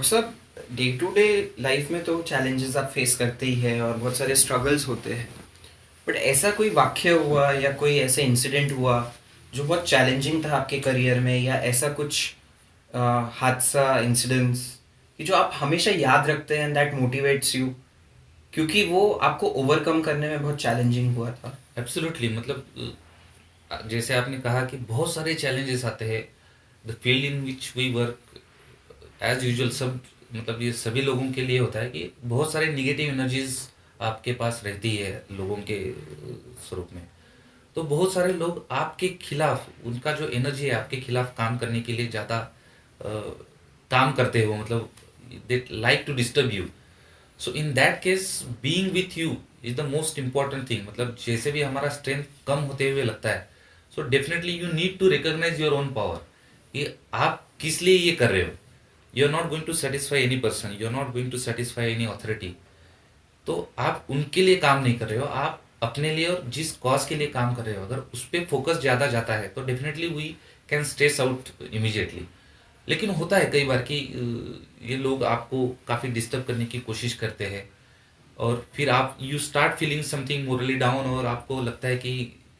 Doctor साहब, day to day life में तो चैलेंजेस आप फेस करते ही है और बहुत सारे स्ट्रगल्स होते हैं। बट ऐसा कोई वाक्य हुआ या कोई ऐसा इंसिडेंट हुआ जो बहुत चैलेंजिंग था आपके करियर में, या ऐसा कुछ हादसा इंसिडेंट्स कि जो आप हमेशा याद रखते हैं, दैट मोटिवेट्स यू, क्योंकि वो आपको ओवरकम करने में बहुत चैलेंजिंग हुआ था। एब्सोल्युटली मतलब जैसे आपने कहा कि बहुत सारे चैलेंजेस आते हैं the field in which we work as usual सब मतलब ये सभी लोगों के लिए होता है कि बहुत सारे निगेटिव एनर्जीज आपके पास रहती है लोगों के स्वरूप में। तो बहुत सारे लोग आपके खिलाफ उनका जो एनर्जी है आपके खिलाफ काम करने के लिए ज़्यादा काम करते हो मतलब they like to disturb you. So in that case being with you is the most important thing. मतलब जैसे भी हमारा स्ट्रेंथ कम होते हुए लगता है so definitely you need to recognise your own power कि आप किस लिए ये कर रहे हो। You are not going to satisfy any person, you are not going to satisfy any authority. तो आप उनके लिए काम नहीं कर रहे हो, आप अपने लिए और जिस कॉज के लिए काम कर रहे हो अगर उस पर फोकस ज़्यादा जाता है तो definitely we can stress out immediately. लेकिन होता है कई बार कि ये लोग आपको काफ़ी डिस्टर्ब करने की कोशिश करते हैं और फिर आप you start feeling something morally down और आपको लगता है कि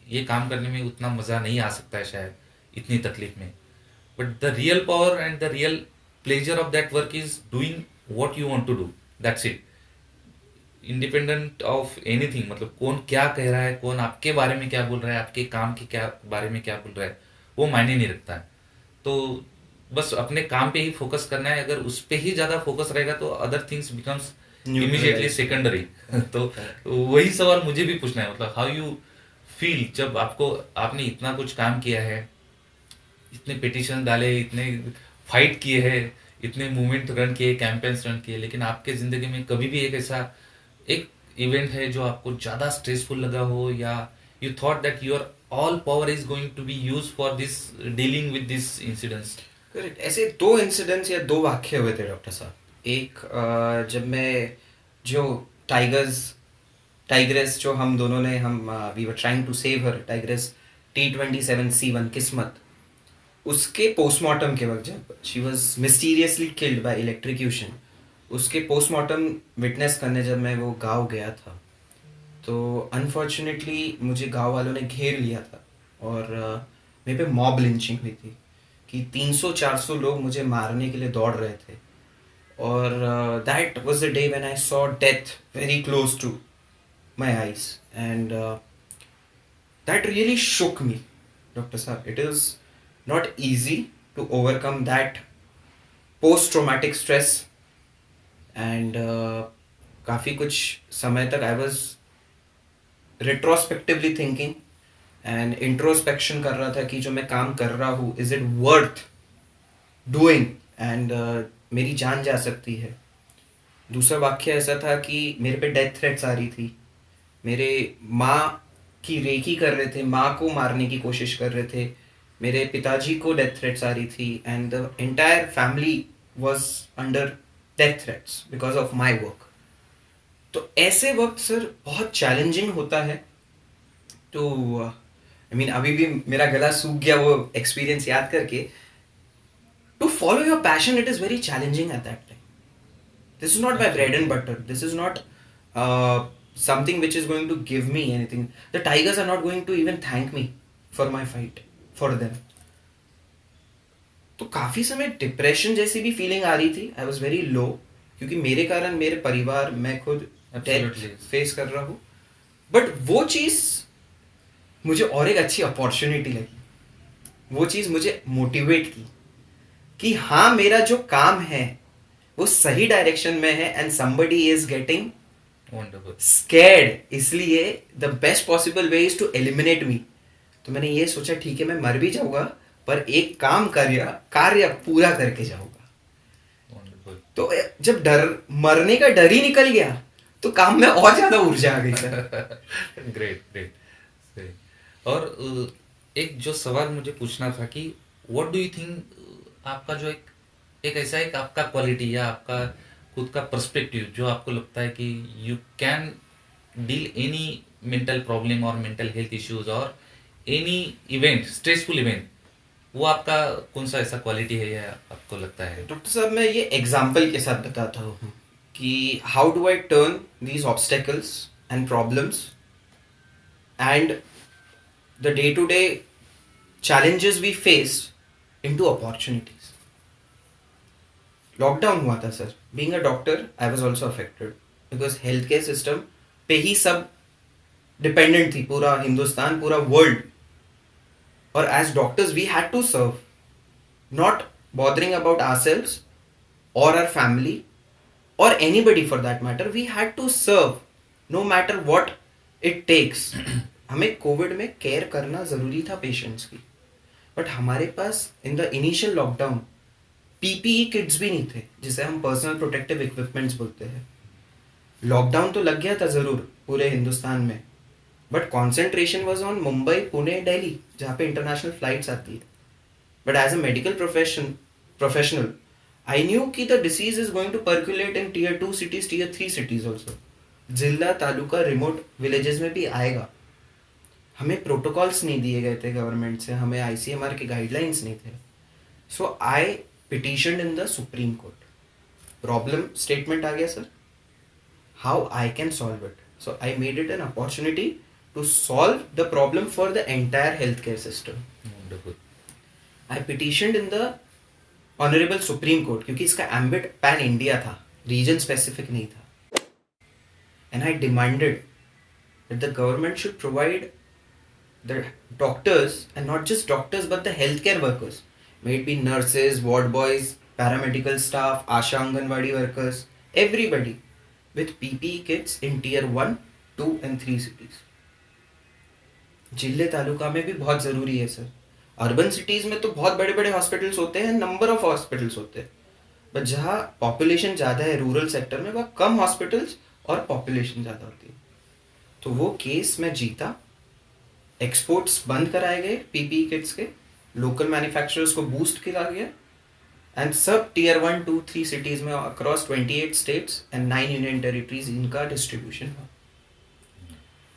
ये काम करने में उतना मज़ा नहीं आ सकता है शायद इतनी तकलीफ में। But the real power and the real pleasure of that work is doing what you want to do, that's it. Independent of anything मतलब कौन क्या कह रहा है, कौन आपके बारे में क्या बोल रहा है, आपके काम के क्या बारे में क्या बोल रहा है, वो मायने नहीं रखता है। तो बस अपने काम पे ही फोकस करना है। अगर उस पे ही ज़्यादा फोकस रहेगा तो other things becomes immediately neutralise. Secondary. तो करेक्ट। वही सवाल मुझे भी पूछना है मतलब हाउ यू फील जब आपको आपने इतना कुछ काम किया है, इतने पिटिशन डाले, इतने फाइट किए हैं, इतने मूवमेंट रन किए, कैंपेन्स रन किए, लेकिन आपके ज़िंदगी में कभी भी एक ऐसा एक इवेंट है जो आपको ज़्यादा स्ट्रेसफुल लगा हो या you thought that your all power is going to be use for this dealing with this incidents. Correct, ऐसे दो इंसिडेंट्स या दो वाक्य हुए थे डॉक्टर साहब। एक जब मैं जो टाइगर्स टाइग्रेस जो हम दोनों ने हम we were trying to save her tigress T27C1 Kismat, उसके पोस्टमार्टम के वक्त जब she was mysteriously killed by electrocution, उसके पोस्टमार्टम विटनेस करने जब मैं वो गांव गया था, तो अनफॉर्चुनेटली मुझे गांव वालों ने घेर लिया था और मेरे पे मॉब लिंचिंग हुई थी कि 300-400 लोग मुझे मारने के लिए दौड़ रहे थे। और that was the day when I saw death very close to my eyes, and that really shook me, Dr. Saab. It is not easy to overcome that post traumatic stress, and काफ़ी कुछ समय तक I was retrospectively thinking and introspection कर रहा था कि जो मैं काम कर रहा हूँ, is it worth doing, and मेरी जान जा सकती है। दूसरा वाक्य ऐसा था कि मेरे पे डेथ थ्रेट्स आ रही थी, मेरे माँ की रेकी कर रहे थे, माँ को मारने की कोशिश कर रहे थे, मेरे पिताजी को डेथ थ्रेट्स आ रही थी, and the entire family was under death threats because of my work. तो ऐसे वक्त सर बहुत चैलेंजिंग होता है। तो आई मीन अभी भी मेरा गला सूख गया वो एक्सपीरियंस याद करके। To follow your passion it is very challenging at that time. This is not my bread and absolutely. butter. This is not something which is going to give me anything. The Tigers are not going to even thank me for my fight for them. तो काफ़ी समय depression जैसी भी feeling आ रही थी। I was very low, क्योंकि मेरे कारण मेरे परिवार, मैं खुद डेथ एब्सोल्युटली। फेस कर रहा हूँ। बट वो चीज़ मुझे और एक अच्छी अपॉर्चुनिटी लगी, वो चीज़ मुझे मोटिवेट की कि हाँ, मेरा जो काम है वो सही डायरेक्शन में है, and somebody is getting wonderful. Scared, इसलिए the best possible way is to eliminate me. तो मैंने ये सोचा, ठीक है मैं मर भी जाऊंगा पर एक काम कार्य कार्य पूरा करके जाऊंगा। वंडरफुल। तो जब डर, मरने का डर ही निकल गया, तो काम में और ज्यादा ऊर्जा आ गई सर। Great great. सही। और एक जो सवाल मुझे पूछना था कि व्हाट डू यू थिंक आपका जो एक ऐसा एक आपका क्वालिटी या आपका खुद का पर्सपेक्टिव जो आपको लगता है कि you can deal any mental problem और मेंटल हेल्थ इश्यूज और एनी इवेंट स्ट्रेसफुल इवेंट वो आपका कौन सा ऐसा क्वालिटी है या आपको लगता है? डॉक्टर साहब, मैं ये एग्जाम्पल के साथ बताता हूँ कि how do I turn these obstacles and problems and the day to day challenges we faced into opportunities. Lockdown हुआ था sir, being a doctor I was also affected because health care system पे ही सब dependent थी, पूरा हिंदुस्तान, पूरा world. और as doctors we had to serve, not bothering about ourselves or our family or anybody for that matter. We had to serve no matter what it takes. हमें Covid में care करना ज़रूरी था patients की, but हमारे पास in the initial lockdown PPE kits भी नहीं थे, जिसे हम पर्सनल प्रोटेक्टिव इक्विपमेंट्स बोलते हैं. लॉकडाउन तो लग गया था ज़रूर पूरे हिंदुस्तान में, but concentration was on Mumbai, Pune, Delhi, जहाँ पे इंटरनेशनल फ्लाइट्स आती है. But as a medical professional I knew कि the disease is going to percolate in tier 2 cities, tier 3 cities also. जिला, तालुका, रिमोट विलेजेस में भी आएगा. हमें प्रोटोकॉल्स नहीं दिए गए थे गवर्नमेंट से, हमें ICMR के गाइडलाइंस नहीं थे. So I petitioned in the Supreme Court. Problem statement आ गया sir, how I can solve it. So I made it an opportunity to solve the problem for the entire health care system. I petitioned in the honourable supreme Court, क्योंकि इसका ambit pan India था, reason specific नहीं था. And I demanded that the government should provide the doctors, and not just doctors but the health care workers, may it be nurses, ward boys, paramedical staff, ASHA anganwadi workers, everybody with PPE kits in tier 1, 2 and 3 cities. जिले तालुका में भी बहुत ज़रूरी है sir. Urban cities में तो बहुत बड़े बड़े हॉस्पिटल्स होते हैं, नंबर ऑफ हॉस्पिटल्स होते हैं, बट जहाँ पॉपुलेशन ज़्यादा है रूरल सेक्टर में, वहाँ कम हॉस्पिटल्स और पॉपुलेशन ज़्यादा होती है. तो वो केस में जीता. एक्सपोर्ट्स बंद कराए गए पीपीई किट्स के, लोकल मैन्युफैक्चरर्स को बूस्ट किया गया, एंड सब टियर 1, 2, 3 सिटीज़ में across 28 states and 9 union territories इनका डिस्ट्रीब्यूशन हुआ.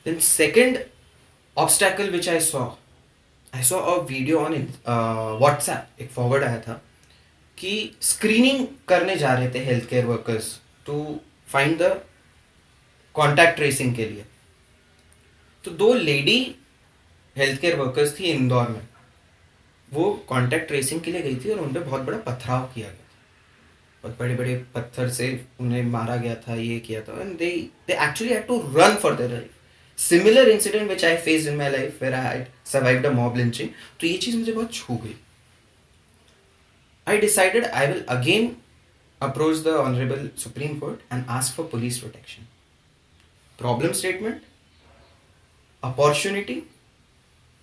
Then second obstacle which I saw a video on WhatsApp, एक फॉरवर्ड आया था कि स्क्रीनिंग करने जा रहे थे health care workers to find the contact tracing के लिए. तो 2 लेडी हेल्थ केयर वर्कर्स थी इंदौर में, वो कॉन्टैक्ट ट्रेसिंग के लिए गई थी और उन पर बहुत बड़ा पथराव किया गया था. बहुत बड़े बड़े पत्थर से उन्हें मारा गया था, ये किया था, and they actually had to run for their life. Similar incident which I faced in my life where I had survived a mob lynching. तो ये चीज़ मुझे बहुत छू गई. I decided I will again approach the Honorable Supreme Court and ask for police protection. Problem statement, opportunity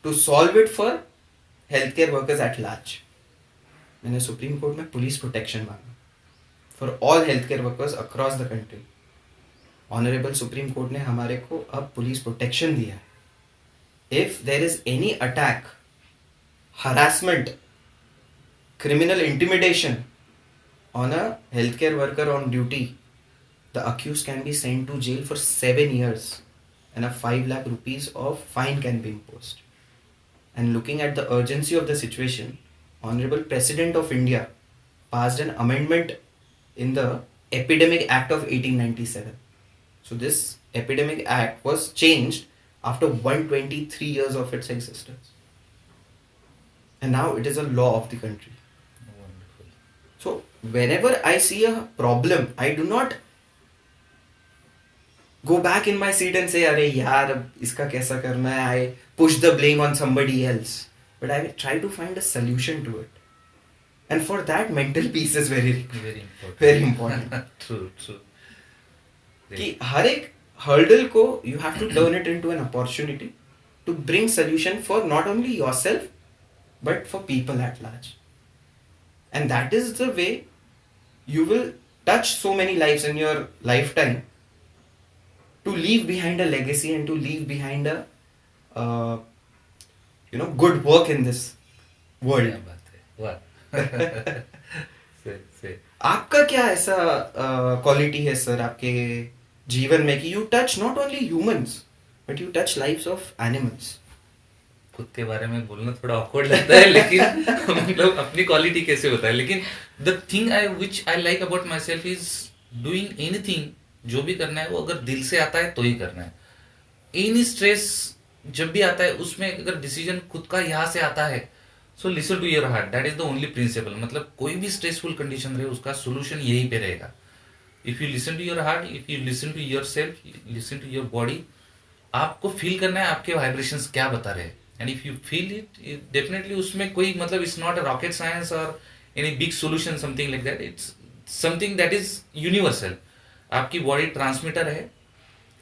to solve it for healthcare workers at large. मैंने supreme court में police protection मांगा for all healthcare workers across the country. Honourable supreme court ने हमारे को अब police protection दिया है. If there is any attack, harassment, criminal intimidation on a health care worker on duty, the accused can be sent to jail for 7 years and a 5 lakh rupees of fine can be imposed. And looking at the urgency of the situation, Honorable President of India passed an amendment in the Epidemic Act of 1897. So this Epidemic Act was changed after 123 years of its existence. And now it is a law of the country. Wonderful. So whenever I see a problem, I do not go back in my seat and say, अरे यार अब इसका कैसा करना है. I push the blame on somebody else. But I will try to find a solution to it. And for that, mental peace is very important. Very important. True. कि हर एक hurdle को you have to turn it into an opportunity to bring solution for not only yourself but for people at large. And that is the way you will touch so many lives in your lifetime, to leave behind a legacy and to leave behind a good work in this world. क्या बात है, वाह. से आपका क्या ऐसा quality है sir आपके जीवन में कि you touch not only humans but you touch lives of animals? खुद के बारे में बोलना थोड़ा awkward लगता है, लेकिन मतलब अपनी क्वालिटी कैसे बताए, लेकिन the thing I which I like about my self is doing anything. जो भी करना है वो अगर दिल से आता है तो ही करना है। एनी स्ट्रेस जब भी आता है उसमें अगर डिसीजन खुद का यहाँ से आता है, so listen to your heart, that is the only principle. मतलब कोई भी स्ट्रेसफुल कंडीशन रहे उसका सोल्यूशन यहीं पे रहेगा। If you listen to your heart, if you listen to yourself, listen to your body, आपको फील करना है आपके वाइब्रेशंस क्या बता रहे हैं, and if you feel it definitely उसमें कोई मतलब it's not a rocket science और any big solution something like that, it's something that is universal. आपकी बॉडी ट्रांसमीटर है,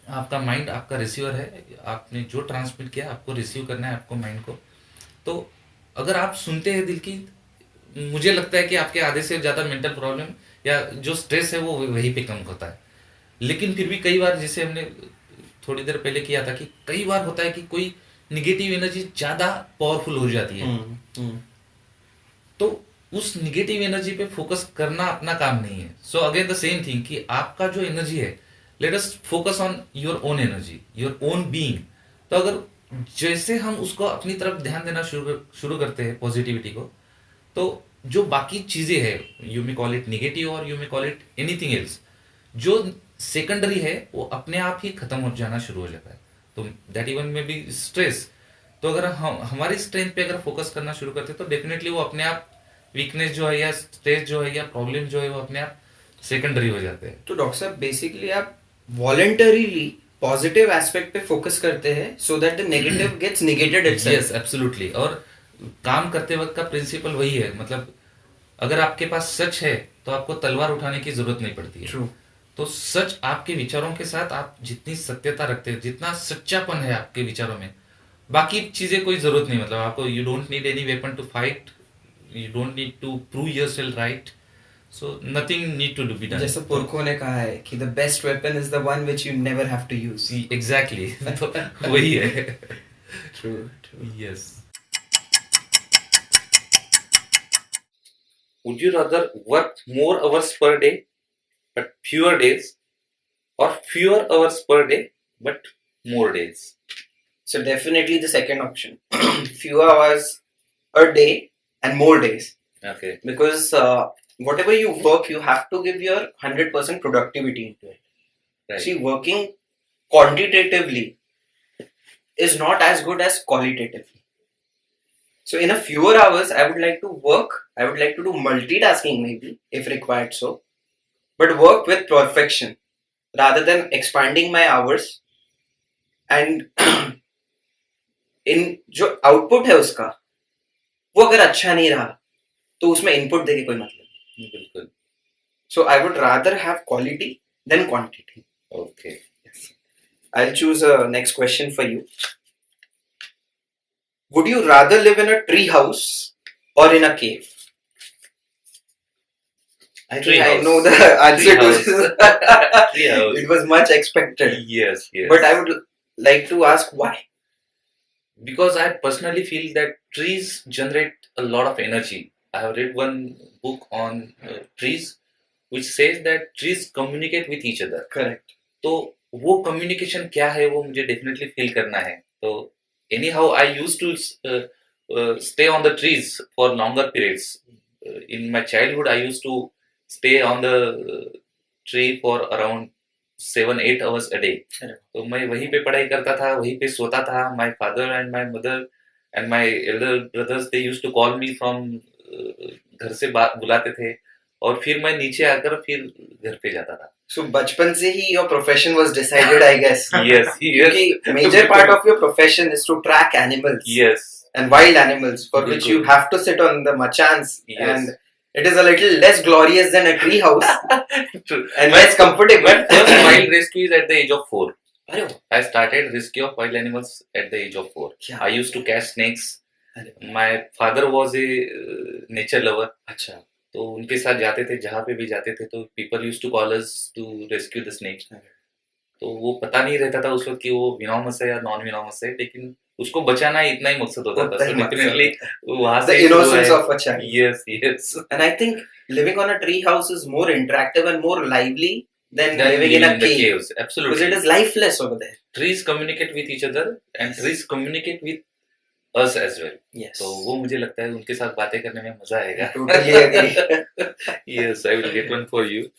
आपका माइंड आपका रिसीवर है, आपने जो ट्रांसमिट किया आपको रिसीव करना है आपको माइंड को। तो अगर आप सुनते हैं दिल की, मुझे लगता है कि आपके आधे से ज़्यादा मेंटल प्रॉब्लम या जो स्ट्रेस है वो वहीं पे कम होता है। लेकिन फिर भी कई बार, जैसे हमने थोड़ी देर पहले किया था, कि कई बार होता है कि कोई निगेटिव एनर्जी ज़्यादा पावरफुल हो जाती है, तो उस निगेटिव एनर्जी पे फोकस करना अपना काम नहीं है। So again the same thing कि आपका जो एनर्जी है, let us focus on your own energy, your own being. तो अगर जैसे हम उसको अपनी तरफ ध्यान देना शुरू करते हैं पॉजिटिविटी को, तो जो बाकी चीजें हैं, you may call it negative और you may call it anything else, जो सेकेंडरी है वो अपने आप ही खत्म हो जाना शुरू हो जाता है। तो दैट इवन में बी स्ट्रेस। तो अगर हम हमारी स्ट्रेंथ पे अगर फोकस करना शुरू करते हैं तो डेफिनेटली वो अपने आप वीकनेस जो है या स्ट्रेस जो है या प्रॉब्लम जो है वो अपने आप सेकेंडरी हो जाते हैं। तो डॉक्टर साहब बेसिकली आप वॉलंटरीली पॉजिटिव एस्पेक्ट पे फोकस करते हैं so that the negative gets negated itself. Yes absolutely. और काम करते वक्त का प्रिंसिपल वही है, मतलब अगर आपके पास सच है तो आपको तलवार उठाने की जरूरत नहीं पड़ती है। ट्रू। तो सच आपके विचारों के साथ आप जितनी सत्यता रखते हैं, जितना सच्चापन है आपके विचारों में, बाकी चीजें कोई जरूरत नहीं। मतलब आपको you don't need any weapon to fight, you don't need to prove yourself right, so nothing need to be done. जैसे पुरखों ने कहा है कि the best weapon is the one which you never have to use. Exactly तो वही है। True true. Yes. Would you rather work more hours per day but fewer days, or fewer hours per day but more days? So definitely the second option. Fewer hours a day and more days. Okay. Because whatever you work, you have to give your 100% productivity into it. Right. See, working quantitatively is not as good as qualitatively. So in a fewer hours, I would like to work. I would like to do multitasking maybe if required so, but work with perfection rather than expanding my hours. And in जो output है उसका वो अगर अच्छा नहीं रहा तो उसमें input देके कोई मतलब नहीं। बिल्कुल। So I would rather have quality than quantity. Okay. Yes. I'll choose a next question for you. Would you rather live in a tree house or in a cave? I think I know the answer to this. Tree house. It was much expected. Yes, yes. But I would like to ask why. Because I personally feel that trees generate a lot of energy. I have read one book on trees which says that trees communicate with each other. Correct. तो वो communication क्या है वो मुझे definitely feel करना है। तो anyhow I used to stay on the trees for longer periods. In my childhood I used to stay on the tree for around 7-8 hours a day. तो मैं वहीं पे पढ़ाई करता था, वहीं पे सोता था। My father and my mother and my elder brothers they used to call me from घर से बुलाते थे और फिर मैं नीचे आकर फिर घर पे जाता था। So बचपन से ही your profession was decided, I guess. Yes, yes. क्योंकि major part of your profession is to track animals. Yes. And wild animals for which you have to sit on the machans. Yes. And it is a little less glorious than a tree house. True. And less comfortable. My first wild rescue is at the age of 4. Arey I started rescue of wild animals at the age of 4. क्या? I used to catch snakes. Arey My father was a nature lover. अच्छा। तो उनके साथ जाते थे, जहाँ पे भी जाते थे तो people used to call us to rescue the snakes. तो वो पता नहीं रहता था उस वक्त कि वो विनोमस है या नॉन विनोमस है, लेकिन उसको बचाना इतना ही मकसद होता था। So definitely वहाँ से the innocence of a child. Yes, yes. And I think living on a tree house is more interactive and more lively than Than living in a the cave. caves. Absolutely. Because it is lifeless over there. Trees communicate with each other and trees communicate with us as well. Yes. तो वो मुझे लगता है उनके साथ बातें करने में मजा आएगा. Totally agree. Yes, I will get one for you.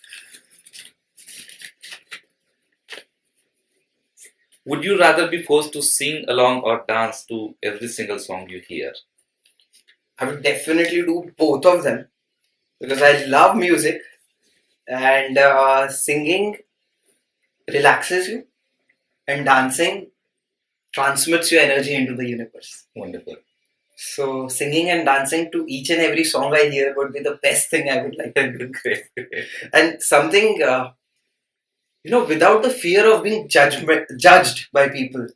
Would you rather be forced to sing along or dance to every single song you hear? I would definitely do both of them because I love music and singing relaxes you and dancing transmits your energy into the universe. Wonderful. So singing and dancing to each and every song I hear would be the best thing I would like to do. Great. And something, without the fear of being judged by people.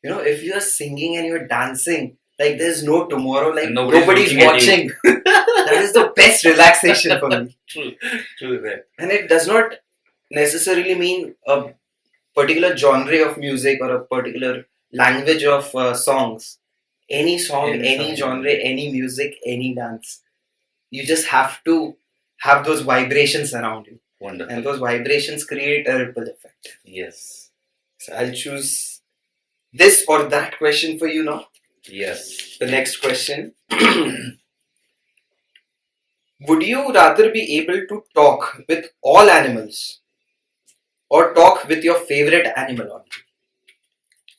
If you're singing and you're dancing, like there's no tomorrow, like nobody's watching. That is the best relaxation for me. True that. And it does not necessarily mean a particular genre of music or a particular language of songs. Any song, any genre, any music, any dance. You just have to have those vibrations around you. Wonderful. And those vibrations create a ripple effect. Yes. So I'll choose this or that question for you now. Yes. The next question. Would you rather be able to talk with all animals or talk with your favorite animal only?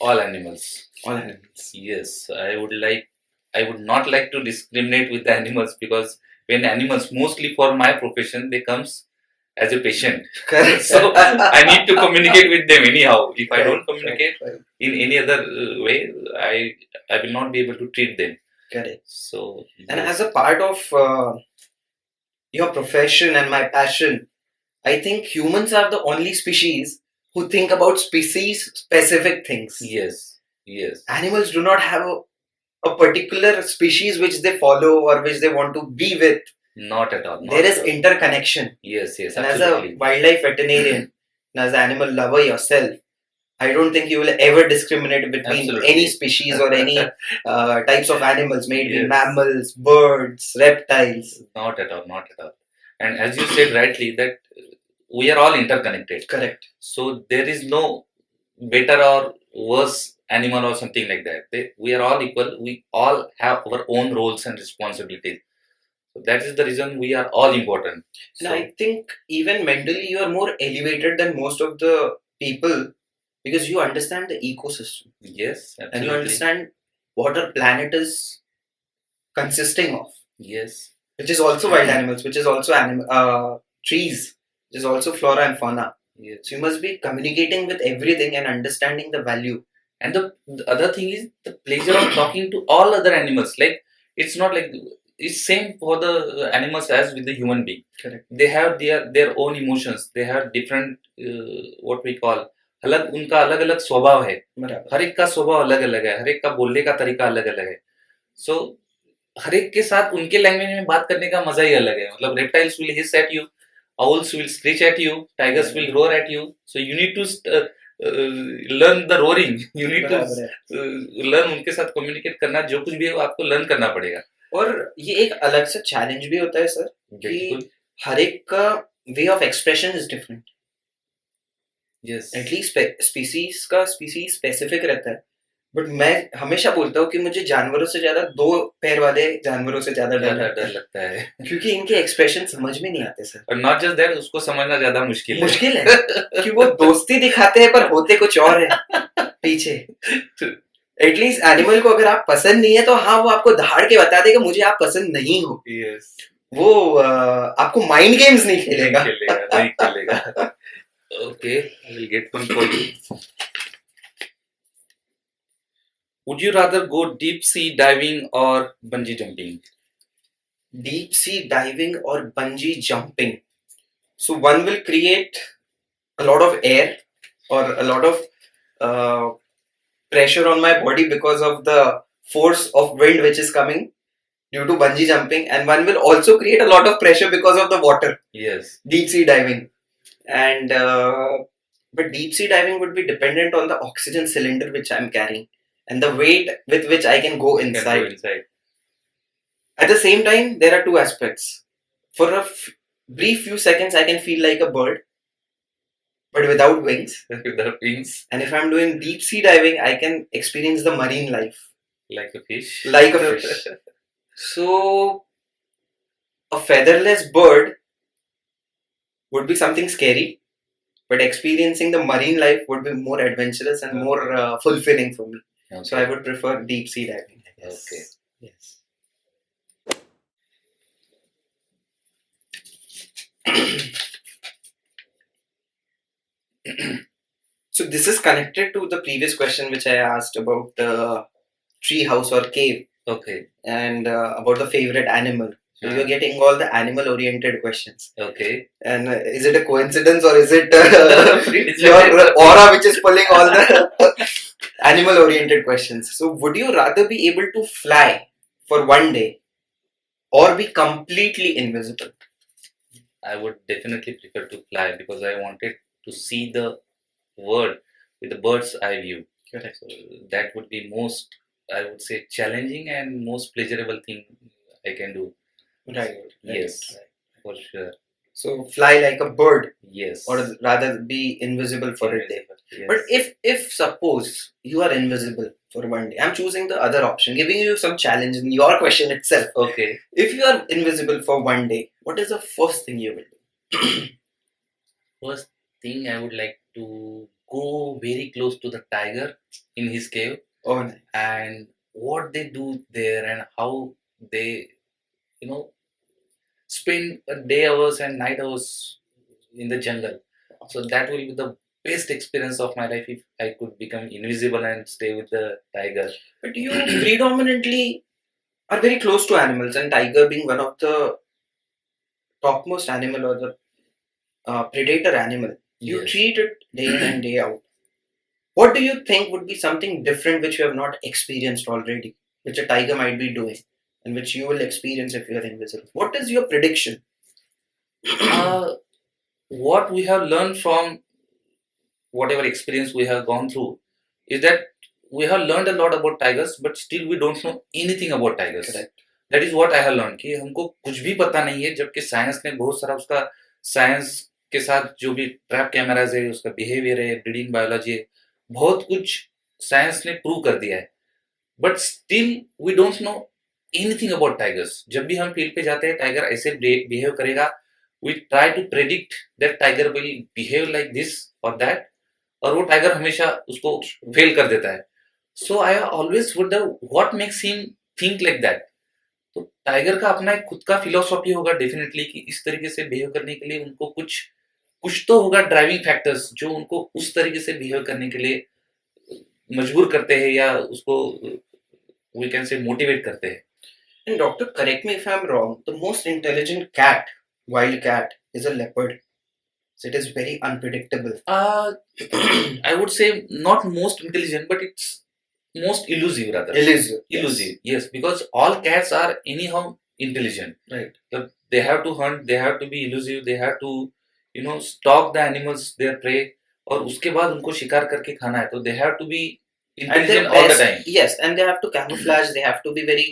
All animals. All animals. Yes, I would not like to discriminate with the animals, because when animals, mostly for my profession, they comes as a patient. Correct. So I need to communicate with them anyhow. If I don't communicate Correct. in any other way, I will not be able to treat them. Correct. So and as a part of your profession and my passion, I think humans are the only species who think about species specific things. Yes. Animals do not have a particular species which they follow or which they want to be with. Not at all. There is interconnection. Yes, and absolutely. as a wildlife veterinarian and as an animal lover yourself, I don't think you will ever discriminate between any species or any types of animals, maybe mammals, birds, reptiles. Not at all. And as you said rightly, that we are all interconnected. Correct. So there is no better or worse animal or something like that. We are all equal. We all have our own roles and responsibilities. So that is the reason we are all important. And I think even mentally you are more elevated than most of the people because you understand the ecosystem. Yes, absolutely. And you understand what our planet is consisting of. Yes. Which is also wild animals, which is also trees, which is also flora and fauna. Yes. So you must be communicating with everything and understanding the value. And the other thing is the pleasure of talking to all other animals. Like, it's not like it's same for the animals as with the human being. Correct. They have their own emotions. They have different what we call अलग उनका अलग अलग स्वभाव है. हर एक का स्वभाव अलग अलग है. हर एक का बोलने का तरीका अलग अलग है. So हर एक के साथ उनके लैंग्वेज में बात करने का मजा ही अलग है. मतलब reptiles will hiss at you, owls will screech at you, tigers will roar at you. So you need to learn the roaring. You need to learn उनके साथ communicate करना. जो कुछ भी है वो आपको learn करना पड़ेगा. और ये एक अलग सा चैलेंज भी होता है सर कि हर एक का way of expression is different. Yes, at least species का स्पीसीज स्पेसिफिक रहता है. बट मैं हमेशा बोलता हूँ कि मुझे जानवरों से ज्यादा दो पैर वाले जानवरों से ज्यादा डर लगता है क्योंकि इनके एक्सप्रेशन समझ में नहीं आते सर. और नॉट जस्ट दैट, उसको समझना ज्यादा मुश्किल है कि वो दोस्ती दिखाते हैं पर होते कुछ और है पीछे. एटलीस्ट एनिमल को अगर आप पसंद नहीं है तो हाँ वो आपको धाड़ के बता देगा मुझे आप पसंद नहीं हो. yes. वो आपको माइंड गेम्स नहीं खेलेगा. नहीं खेलेगा. Okay, I will get one for you. Would you rather go deep sea diving or bungee jumping? Deep sea diving or bungee jumping. So one will create a lot of air or a lot of pressure on my body because of the force of wind which is coming due to bungee jumping, and one will also create a lot of pressure because of the water. Yes. Deep sea diving. And but deep sea diving would be dependent on the oxygen cylinder which I'm carrying and the weight with which I can go inside. At the same time, there are two aspects. For a brief few seconds, I can feel like a bird, but without wings. Without wings. And if I'm doing deep sea diving, I can experience the marine life. Like a fish. Like a fish. So, a featherless bird would be something scary, but experiencing the marine life would be more adventurous and more fulfilling for me. Okay. So, I would prefer deep sea diving, I guess. Okay. Yes. So, this is connected to the previous question which I asked about the tree house or cave. Okay. And about the favorite animal. So Uh-huh. you're getting all the animal-oriented questions. Okay. And is it a coincidence or is it Pretty your sure. aura which is pulling all the animal-oriented questions? So would you rather be able to fly for one day or be completely invisible? I would definitely prefer to fly because I wanted to see the world with the bird's eye view. Correct. So that would be most, I would say, challenging and most pleasurable thing I can do. Right. Yes, Right. for sure. So fly like a bird, Yes. or rather be invisible for a day. Yes. But if suppose you are invisible for one day, I'm choosing the other option, giving you some challenge in your question itself. Okay. If you are invisible for one day, what is the first thing you will do? First thing I would like to go very close to the tiger in his cave. Oh, nice. And what they do there and how they, spend day hours and night hours in the jungle. So that will be the best experience of my life if I could become invisible and stay with the tiger. But you predominantly are very close to animals, and tiger being one of the topmost animal or the predator animal, you Yes. treat it day in and day out. What do you think would be something different which you have not experienced already, which a tiger might be doing, and which you will experience if you are invisible? What is your prediction? What we have learned from whatever experience we have gone through is that we have learned a lot about tigers, but still we don't know anything about tigers. Correct. That is what I have learned कि हमको कुछ भी पता नहीं है, जबकि science ने बहुत सारा उसका साइंस के साथ जो भी ट्रैप कैमराज है, उसका बिहेवियर है, ब्रीडिंग बायोलॉजी है, बहुत कुछ साइंस ने प्रूव कर दिया है. But still we don't know anything about tigers. जब भी हम फील्ड पे जाते हैं टाइगर ऐसे बिहेव करेगा, we try to predict that tiger will behave like this और दैट, और वो टाइगर हमेशा उसको फेल कर देता है. So I always wonder what makes him think like that. तो टाइगर का अपना एक खुद का फिलोसॉफी होगा डेफिनेटली कि इस तरीके से बिहेव करने के लिए उनको कुछ कुछ तो होगा ड्राइविंग फैक्टर्स जो उनको उस तरीके से बिहेव करने के लिए मजबूर करते हैं या उसको we can say motivate करते हैं. And doctor, correct me if I'm wrong. The most intelligent cat, wild cat, is a leopard. So it is very unpredictable. I would say not most intelligent, but it's most elusive rather. Elusive, yes, because all cats are anyhow intelligent. Right. They have to hunt, they have to be elusive, they have to, stalk the animals, their prey, और उसके बाद उनको शिकार करके खाना है, तो they have to be intelligent all the time. Yes, and they have to camouflage, they have to be very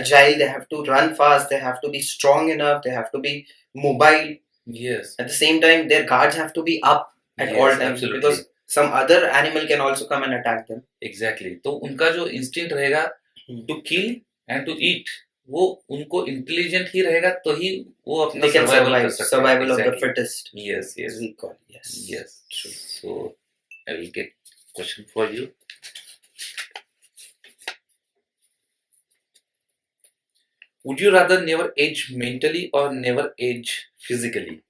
agile, they have to run fast, they have to be strong enough, they have to be mobile. Yes. At the same time, their guards have to be up at all times, absolutely. because some other animal can also come and attack them. Exactly. तो उनका जो instinct रहेगा to kill and to eat, वो उनको intelligent ही रहेगा तो ही वो अपना They can survival कर सकते हैं. survival of the fittest. Yes. We call it. Yes. True. So I will get question for you. Would you rather never age mentally or never age physically?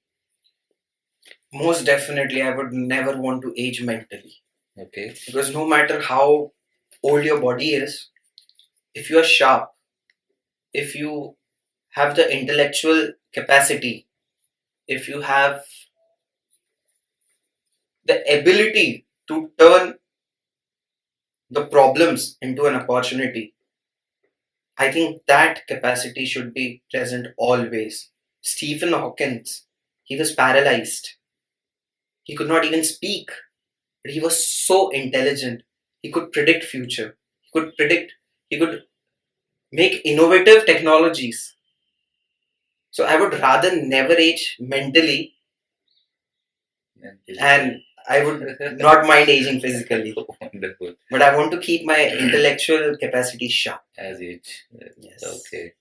Most definitely, I would never want to age mentally. Okay. Because no matter how old your body is, if you are sharp, if you have the intellectual capacity, if you have the ability to turn the problems into an opportunity, I think that capacity should be present always. Stephen Hawking, he was paralyzed. He could not even speak, but he was so intelligent. He could predict future. He could make innovative technologies. So I would rather never age mentally, and I would not mind aging physically. Wonderful. but I want to keep my intellectual capacity sharp. As age. Yes. Okay.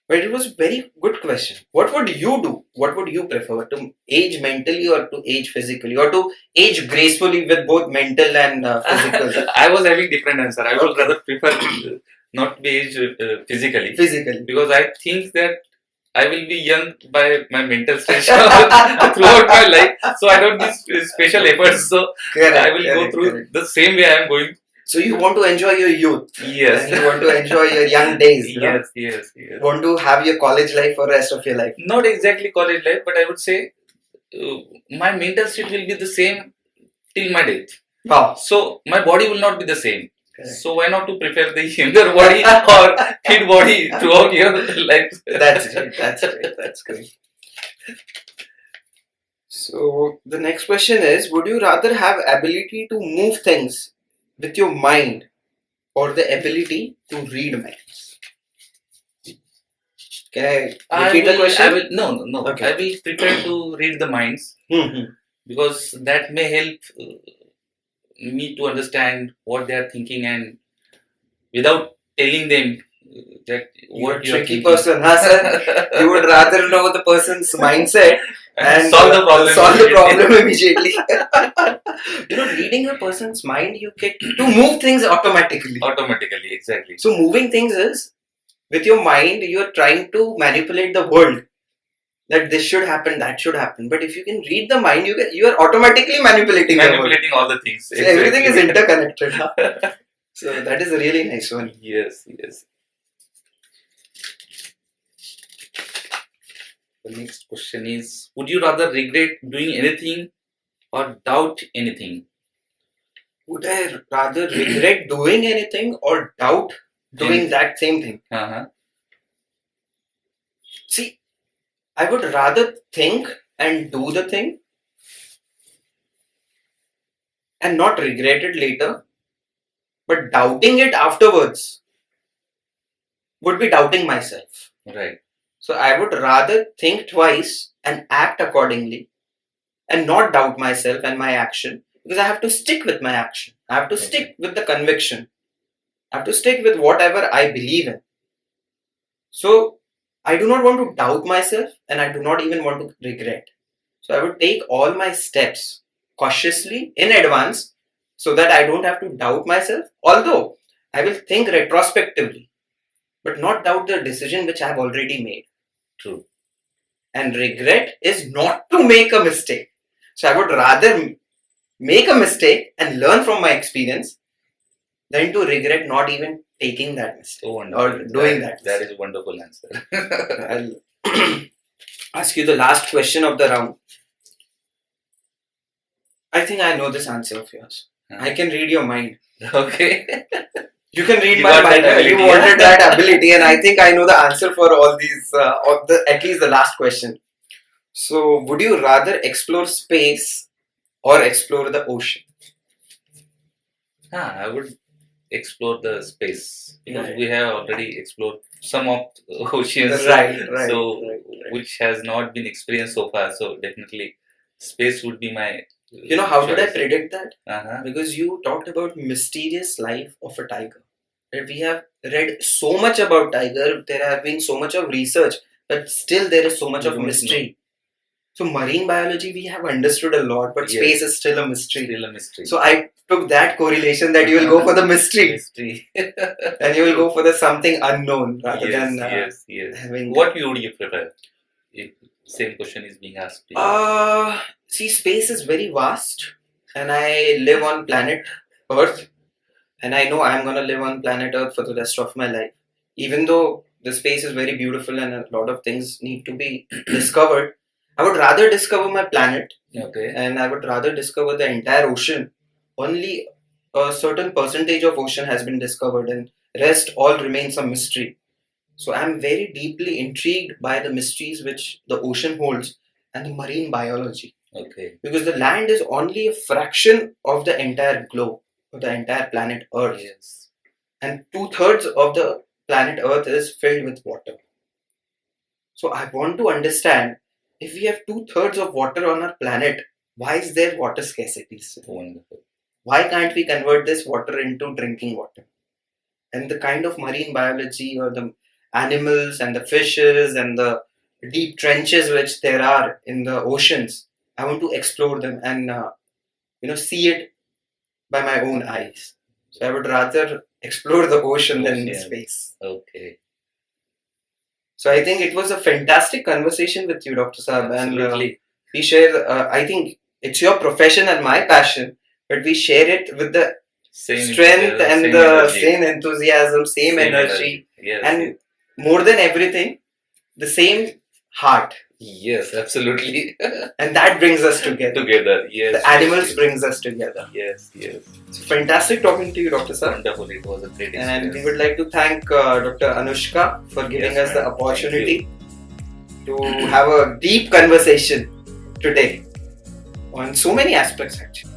But it was a very good question. What would you do? What would you prefer? To age mentally or to age physically? Or to age gracefully with both mental and physical? I was having different answer. I would Okay. rather prefer not to be aged physically. Physically. Because I think that I will be young by my mental stage throughout my life. So I don't need special efforts. So Correct, I will go correct, through correct. the same way I am going. So you want to enjoy your youth. Yes. And you want to enjoy your young days. You know? Yes. Want to have your college life for the rest of your life. Not exactly college life, but I would say my mental state will be the same till my death. Wow. So my body will not be the same. Correct. So why not to prepare the younger body or fit body throughout your life? That's great. That's great. So the next question is: would you rather have ability to move things with your mind or the ability to read minds? Can I repeat the question? No. Okay. I will prepare to read the minds because that may help me to understand what they are thinking, and without telling them that You're what a you are tricky thinking. person, huh, sir? You would rather know the person's mindset and solve the problem. Solve the problem immediately. Reading a person's mind, you get to move things automatically. Automatically, exactly. So moving things is, with your mind, you are trying to manipulate the world. That this should happen, that should happen. But if you can read the mind, you are automatically manipulating the world. All the things. So everything is interconnected. Huh? So that is a really nice one. Yes. The next question is: would you rather regret doing anything or doubt anything? Would I rather regret doing anything or doubt doing that same thing? See, I would rather think and do the thing and not regret it later, but doubting it afterwards would be doubting myself. Right. So I would rather think twice and act accordingly and not doubt myself and my action, because I have to stick with my action. I have to stick with the conviction. I have to stick with whatever I believe in. So I do not want to doubt myself and I do not even want to regret. So I would take all my steps cautiously in advance so that I don't have to doubt myself. Although I will think retrospectively, but not doubt the decision which I have already made. True. And regret is not to make a mistake. So I would rather make a mistake and learn from my experience than to regret not even taking that mistake or doing that. That is a wonderful answer. I'll ask you the last question of the round. I think I know this answer of yours. I can read your mind. Okay. You can read my mind. You wanted that ability, and I think I know the answer for all these, at least the last question. So, would you rather explore space or explore the ocean? I would explore the space because we have already explored some of the oceans, right. Which has not been experienced so far. So definitely, space would be my. How did I predict that? Uh-huh. Because you talked about mysterious life of a tiger. And we have read so much about tiger. There have been so much of research, but still there is so much of mystery. So marine biology we have understood a lot, but space is still a mystery. So I took that correlation that you will go for the mystery. And you will go for the something unknown rather than having. What would you prefer? If same question is being asked. See, space is very vast, and I live on planet Earth, and I know I'm gonna live on planet Earth for the rest of my life. Even though the space is very beautiful and a lot of things need to be discovered, I would rather discover my planet. Okay. And I would rather discover the entire ocean. Only a certain percentage of ocean has been discovered, and rest all remains a mystery. So I'm very deeply intrigued by the mysteries which the ocean holds and the marine biology. Okay. Because the land is only a fraction of the entire globe, of the entire planet Earth. Yes. And 2/3 of the planet Earth is filled with water. So I want to understand, if we have 2/3 of water on our planet, why is there water scarcity? Wonderful. why can't we convert this water into drinking water? And the kind of marine biology or the animals and the fishes and the deep trenches which there are in the oceans, I want to explore them and see it by my own eyes. So I would rather explore the ocean than the Ocean. space. Okay. So I think it was a fantastic conversation with you, Dr. Saab, and Absolutely. we share. I think it's your profession and my passion, but we share it with the Same strength enthusiasm, and same the energy. same enthusiasm, same energy, Yes. and more than everything, the same heart. Yes, absolutely. And that brings us together. Together, yes. The animals brings us together. Yes. So fantastic talking to you, Dr. Sir. Wonderful. It was a great experience. And we would like to thank Dr. Anushka for giving Yes, us the ma'am. opportunity to have a deep conversation today on so many aspects actually.